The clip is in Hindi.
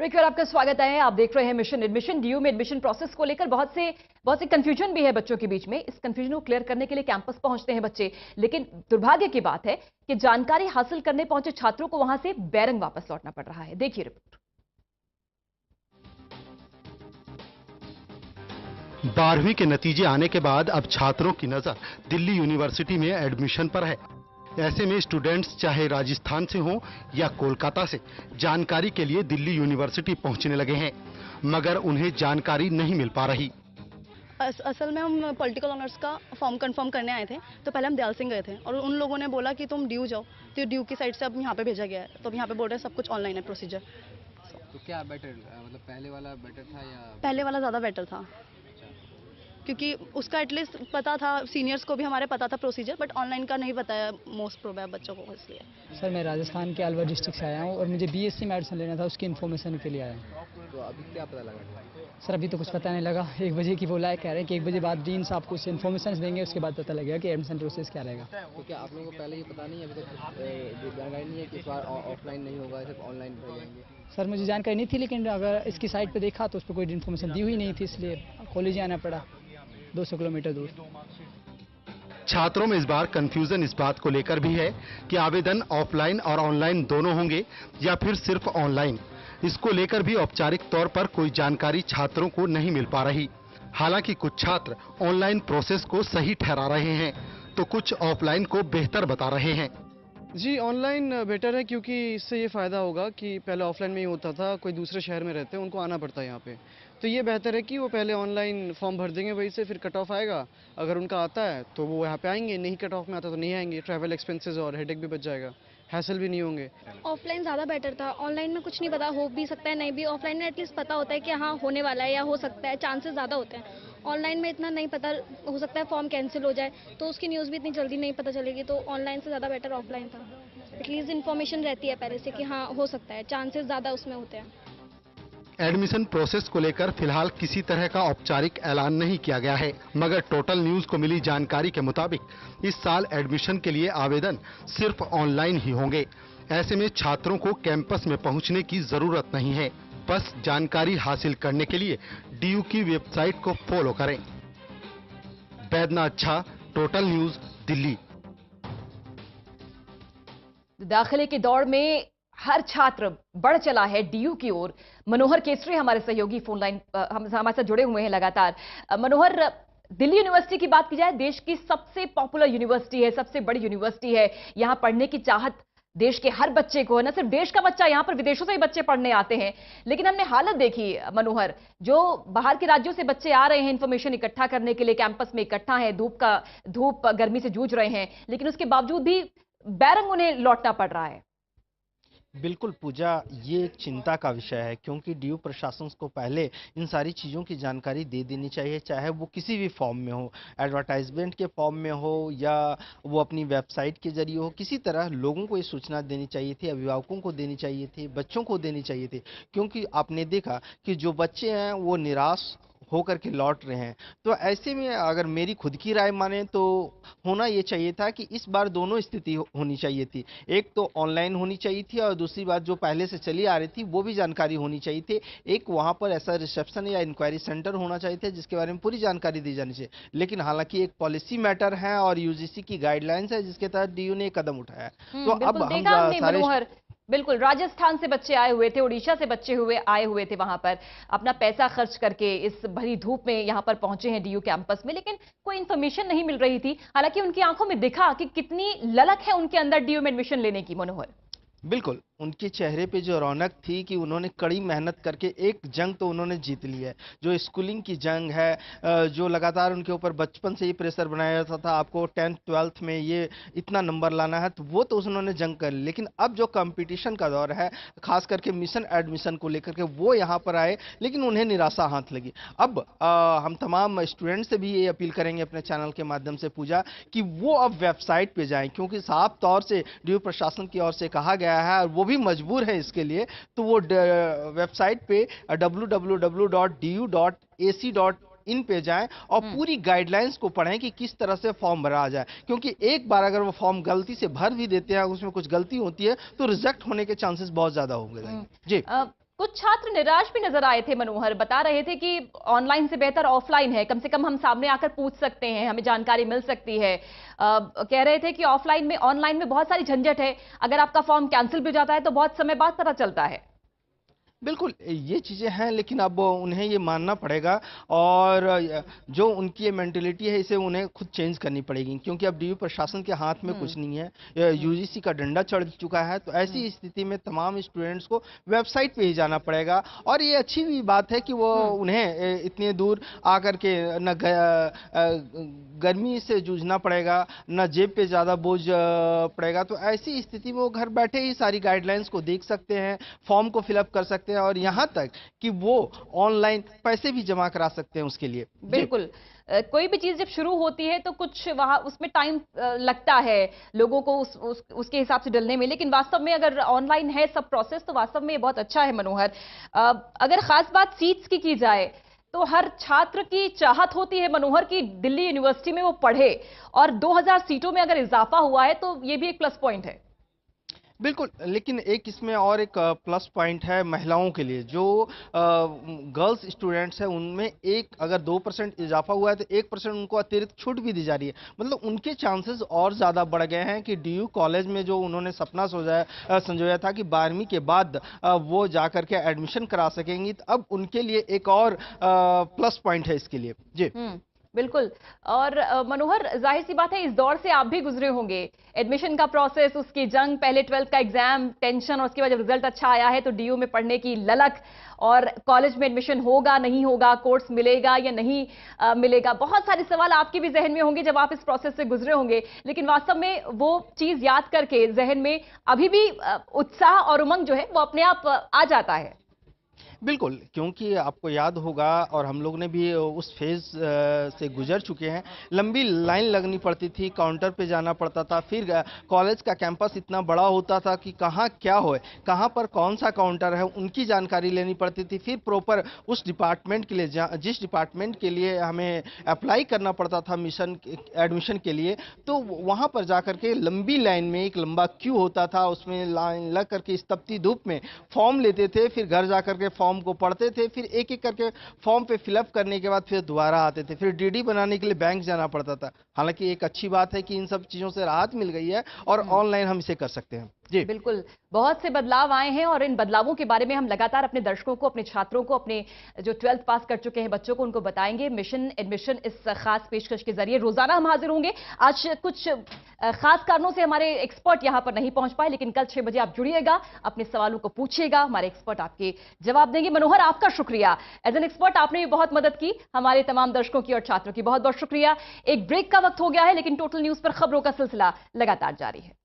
ब्रेक पर आपका स्वागत है। आप देख रहे हैं मिशन एडमिशन। डीयू में एडमिशन प्रोसेस को लेकर बहुत से कंफ्यूजन भी है बच्चों के बीच में। इस कंफ्यूजन को क्लियर करने के लिए कैंपस पहुंचते हैं बच्चे, लेकिन दुर्भाग्य की बात है कि जानकारी हासिल करने पहुंचे छात्रों को वहां से बैरंग वापस लौटना पड़ रहा है। देखिए रिपोर्ट। 12वीं के नतीजे आने के बाद अब छात्रों की नजर दिल्ली यूनिवर्सिटी में एडमिशन पर है। ऐसे में स्टूडेंट्स चाहे राजस्थान से हों या कोलकाता से जानकारी के लिए दिल्ली यूनिवर्सिटी पहुंचने लगे हैं, मगर उन्हें जानकारी नहीं मिल पा रही। असल में हम पॉलिटिकल ऑनर्स का फॉर्म कंफर्म करने आए थे, तो पहले हम दयाल सिंह गए थे और उन लोगों ने बोला कि तुम ड्यू जाओ, तो ड्यू की साइड से अब यहाँ पे भेजा गया है। तो अब यहाँ पे बोल रहे हैं सब कुछ ऑनलाइन है प्रोसीजर। तो क्या बेटर, मतलब पहले वाला बेटर था या पहले वाला ज़्यादा बेटर था, क्योंकि उसका एटलीस्ट पता था, सीनियर्स को भी हमारे पता था प्रोसीजर, बट ऑनलाइन का नहीं पता है मोस्ट प्रोबेबल बच्चों को, इसलिए। सर मैं राजस्थान के अलवर डिस्ट्रिक्ट से आया हूँ और मुझे बीएससी मेडिसिन लेना था, उसकी इन्फॉर्मेशन के लिए आया हूँ। तो अभी क्या पता लगा? सर अभी तो कुछ पता नहीं लगा। 1 बजे की बोला है, कह रहे हैं कि 1 बजे बाद डीन साहब कुछ इन्फॉर्मेशन देंगे, उसके बाद पता लगेगा कि एडमिशन प्रोसेस क्या रहेगा। तो क्या आप लोगों को पहले ये पता नहीं है, अभी तक जानकारी नहीं है कि इस बार ऑफलाइन नहीं होगा, सिर्फ ऑनलाइन भेजेंगे? सर मुझे जानकारी नहीं थी, लेकिन अगर इसकी साइट पर देखा तो उस पर कोई इन्फॉर्मेशन दी हुई नहीं थी, इसलिए कॉलेज आना पड़ा 200 किलोमीटर दूर। छात्रों में इस बार कंफ्यूजन इस बात को लेकर भी है कि आवेदन ऑफलाइन और ऑनलाइन दोनों होंगे या फिर सिर्फ ऑनलाइन। इसको लेकर भी औपचारिक तौर पर कोई जानकारी छात्रों को नहीं मिल पा रही। हालांकि कुछ छात्र ऑनलाइन प्रोसेस को सही ठहरा रहे हैं, तो कुछ ऑफलाइन को बेहतर बता रहे हैं। जी ऑनलाइन बेटर है, क्योंकि इससे ये फ़ायदा होगा कि पहले ऑफलाइन में ही होता था, कोई दूसरे शहर में रहते हैं उनको आना पड़ता है यहाँ पे। तो ये बेहतर है कि वो पहले ऑनलाइन फॉर्म भर देंगे, वहीं से फिर कट ऑफ आएगा। अगर उनका आता है तो वो यहाँ पे आएंगे, नहीं कट ऑफ में आता तो नहीं आएंगे। ट्रैवल एक्सपेंसेस और हेडेक भी बच जाएगा, हैसल भी नहीं होंगे। ऑफलाइन ज़्यादा बेटर था। ऑनलाइन में कुछ नहीं पता, हो भी सकता है नहीं भी। ऑफलाइन में एटलीस्ट पता होता है कि हाँ होने वाला है या हो सकता है, चांसेस ज़्यादा होते हैं। ऑनलाइन में इतना नहीं पता, हो सकता है फॉर्म कैंसिल हो जाए, तो उसकी न्यूज़ भी इतनी जल्दी नहीं पता चलेगी। तो ऑनलाइन से ज़्यादा बेटर ऑफलाइन था। एटलीस्ट इन्फॉर्मेशन रहती है पहले से कि हाँ हो सकता है, चांसेस ज़्यादा उसमें होते हैं। एडमिशन प्रोसेस को लेकर फिलहाल किसी तरह का औपचारिक ऐलान नहीं किया गया है, मगर टोटल न्यूज को मिली जानकारी के मुताबिक इस साल एडमिशन के लिए आवेदन सिर्फ ऑनलाइन ही होंगे। ऐसे में छात्रों को कैंपस में पहुंचने की जरूरत नहीं है। बस जानकारी हासिल करने के लिए डीयू की वेबसाइट को फॉलो करें। Baidyanath Jha, total news, Delhi. दाखिले की दौड़ में हर छात्र बढ़ चला है डीयू की ओर। मनोहर केसरी हमारे सहयोगी फोन लाइन हमारे साथ जुड़े हुए हैं लगातार। मनोहर, दिल्ली यूनिवर्सिटी की बात की जाए, देश की सबसे पॉपुलर यूनिवर्सिटी है, सबसे बड़ी यूनिवर्सिटी है। यहां पढ़ने की चाहत देश के हर बच्चे को है, न सिर्फ देश का बच्चा, यहां पर विदेशों से भी बच्चे पढ़ने आते हैं। लेकिन हमने हालत देखी मनोहर, जो बाहर के राज्यों से बच्चे आ रहे हैं इंफॉर्मेशन इकट्ठा करने के लिए, कैंपस में इकट्ठा है, धूप गर्मी से जूझ रहे हैं, लेकिन उसके बावजूद भी बैरंग उन्हें लौटना पड़ रहा है। बिल्कुल पूजा, ये एक चिंता का विषय है, क्योंकि डीयू प्रशासन को पहले इन सारी चीज़ों की जानकारी दे देनी चाहिए, चाहे वो किसी भी फॉर्म में हो, एडवर्टाइजमेंट के फॉर्म में हो या वो अपनी वेबसाइट के जरिए हो। किसी तरह लोगों को ये सूचना देनी चाहिए थी, अभिभावकों को देनी चाहिए थी, बच्चों को देनी चाहिए थी, क्योंकि आपने देखा कि जो बच्चे हैं वो निराश होकर के लौट रहे हैं। तो ऐसे में अगर मेरी खुद की राय माने तो होना ये चाहिए था कि इस बार दोनों स्थिति होनी चाहिए थी। एक तो ऑनलाइन होनी चाहिए थी और दूसरी बात जो पहले से चली आ रही थी वो भी जानकारी होनी चाहिए थी। एक वहाँ पर ऐसा रिसेप्शन या इंक्वायरी सेंटर होना चाहिए था जिसके बारे में पूरी जानकारी दी जानी चाहिए। लेकिन हालांकि एक पॉलिसी मैटर है और यूजीसी की गाइडलाइंस है जिसके तहत डीयू ने कदम उठाया। तो अब हम सारे बिल्कुल राजस्थान से बच्चे आए हुए थे, उड़ीसा से बच्चे आए हुए थे, वहां पर अपना पैसा खर्च करके इस भरी धूप में यहां पर पहुंचे हैं डीयू कैंपस में, लेकिन कोई इन्फॉर्मेशन नहीं मिल रही थी। हालांकि उनकी आंखों में दिखा कि कितनी ललक है उनके अंदर डीयू में एडमिशन लेने की। मनोहर, बिल्कुल उनके चेहरे पे जो रौनक थी कि उन्होंने कड़ी मेहनत करके एक जंग तो उन्होंने जीत ली है, जो स्कूलिंग की जंग है, जो लगातार उनके ऊपर बचपन से ही प्रेशर बनाया जाता था, आपको 10th 12th में ये इतना नंबर लाना है, तो वो तो उन्होंने जंग कर ली। लेकिन अब जो कंपटीशन का दौर है, खास करके मिशन एडमिशन को लेकर के वो यहाँ पर आए, लेकिन उन्हें निराशा हाथ लगी। अब हम तमाम स्टूडेंट से भी ये अपील करेंगे अपने चैनल के माध्यम से पूजा, कि वो अब वेबसाइट पर जाएँ, क्योंकि साफ तौर से डीयू प्रशासन की ओर से कहा गया है और वो भी मजबूर है इसके लिए। तो वो वेबसाइट पे www.du.ac.in पे जाएं और पूरी गाइडलाइंस को पढ़ें कि किस तरह से फॉर्म भरा जाए, क्योंकि एक बार अगर वो फॉर्म गलती से भर भी देते हैं, उसमें कुछ गलती होती है तो रिजेक्ट होने के चांसेस बहुत ज्यादा होंगे। जी कुछ छात्र निराश भी नजर आए थे मनोहर, बता रहे थे कि ऑनलाइन से बेहतर ऑफलाइन है, कम से कम हम सामने आकर पूछ सकते हैं, हमें जानकारी मिल सकती है। कह रहे थे कि ऑफलाइन में ऑनलाइन में बहुत सारी झंझट है, अगर आपका फॉर्म कैंसिल भी हो जाता है तो बहुत समय बाद पता चलता है। बिल्कुल, ये चीज़ें हैं, लेकिन अब उन्हें ये मानना पड़ेगा और जो उनकी ये मेंटालिटी है इसे उन्हें खुद चेंज करनी पड़ेगी, क्योंकि अब डीयू प्रशासन के हाथ में कुछ नहीं है, यूजीसी का डंडा चढ़ चुका है। तो ऐसी स्थिति में तमाम स्टूडेंट्स को वेबसाइट पे ही जाना पड़ेगा और ये अच्छी भी बात है कि वो उन्हें इतने दूर आकर के न गर्मी से जूझना पड़ेगा, न जेब पे ज़्यादा बोझ पड़ेगा। तो ऐसी स्थिति में वो घर बैठे ही सारी गाइडलाइंस को देख सकते हैं, फॉर्म को फिलअप कर सकते हैं और यहाँ तक कि वो ऑनलाइन पैसे भी जमा करा सकते हैं उसके लिए। बिल्कुल, कोई भी चीज जब शुरू होती है तो कुछ वहां उसमें टाइम लगता है लोगों को उसके हिसाब से डलने में, लेकिन वास्तव में अगर ऑनलाइन है सब प्रोसेस तो वास्तव में ये बहुत अच्छा है मनोहर। अगर खास बात सीट्स की जाए तो हर छात्र की चाहत होती है मनोहर की दिल्ली यूनिवर्सिटी में वो पढ़े, और 2000 सीटों में अगर इजाफा हुआ है तो ये भी एक प्लस पॉइंट है। बिल्कुल, लेकिन एक इसमें और एक प्लस पॉइंट है महिलाओं के लिए। जो गर्ल्स स्टूडेंट्स हैं उनमें एक अगर 2% इजाफा हुआ है तो 1% उनको अतिरिक्त छूट भी दी जा रही है। मतलब उनके चांसेस और ज़्यादा बढ़ गए हैं कि डीयू कॉलेज में जो उन्होंने सपना संजोया था कि 12वीं के बाद वो जाकर के एडमिशन करा सकेंगी, तो अब उनके लिए एक और प्लस पॉइंट है इसके लिए। जी बिल्कुल। और मनोहर, जाहिर सी बात है इस दौर से आप भी गुजरे होंगे, एडमिशन का प्रोसेस, उसकी जंग, पहले 12th का एग्जाम, टेंशन, और उसके बाद जब रिजल्ट अच्छा आया है तो डीयू में पढ़ने की ललक, और कॉलेज में एडमिशन होगा नहीं होगा, कोर्स मिलेगा या नहीं मिलेगा, बहुत सारे सवाल आपके भी जहन में होंगे जब आप इस प्रोसेस से गुजरे होंगे। लेकिन वास्तव में वो चीज याद करके जहन में अभी भी उत्साह और उमंग जो है वो अपने आप आ जाता है। बिल्कुल, क्योंकि आपको याद होगा और हम लोग ने भी उस फेज़ से गुजर चुके हैं। लंबी लाइन लगनी पड़ती थी, काउंटर पे जाना पड़ता था, फिर कॉलेज का कैंपस इतना बड़ा होता था कि कहाँ क्या होए, कहाँ पर कौन सा काउंटर है, उनकी जानकारी लेनी पड़ती थी। फिर प्रॉपर उस डिपार्टमेंट के लिए जिस डिपार्टमेंट के लिए हमें अप्लाई करना पड़ता था एडमिशन के लिए, तो वहाँ पर जा कर के लंबी लाइन में एक लंबा क्यू होता था, उसमें लाइन लग करके इस तपती धूप में फॉर्म लेते थे, फिर घर जा कर के फॉर्म को पढ़ते थे, फिर एक एक करके फॉर्म पे फिलअप करने के बाद फिर दोबारा आते थे, फिर डीडी बनाने के लिए बैंक जाना पड़ता था। हालांकि एक अच्छी बात है कि इन सब चीजों से राहत मिल गई है और ऑनलाइन हम इसे कर सकते हैं। जी बिल्कुल, बहुत से बदलाव आए हैं और इन बदलावों के बारे में हम लगातार अपने दर्शकों को, अपने छात्रों को, अपने जो 12th पास कर चुके हैं बच्चों को, उनको बताएंगे। मिशन एडमिशन इस खास पेशकश के जरिए रोजाना हम हाजिर होंगे। आज कुछ खास कारणों से हमारे एक्सपर्ट यहां पर नहीं पहुंच पाए, लेकिन कल 6 बजे आप जुड़िएगा, अपने सवालों को पूछिएगा, हमारे एक्सपर्ट आपके जवाब देंगे। मनोहर, आपका शुक्रिया, एज एन एक्सपर्ट आपने भी बहुत मदद की हमारे तमाम दर्शकों की और छात्रों की, बहुत बहुत शुक्रिया। एक ब्रेक का वक्त हो गया है, लेकिन टोटल न्यूज पर खबरों का सिलसिला लगातार जारी है।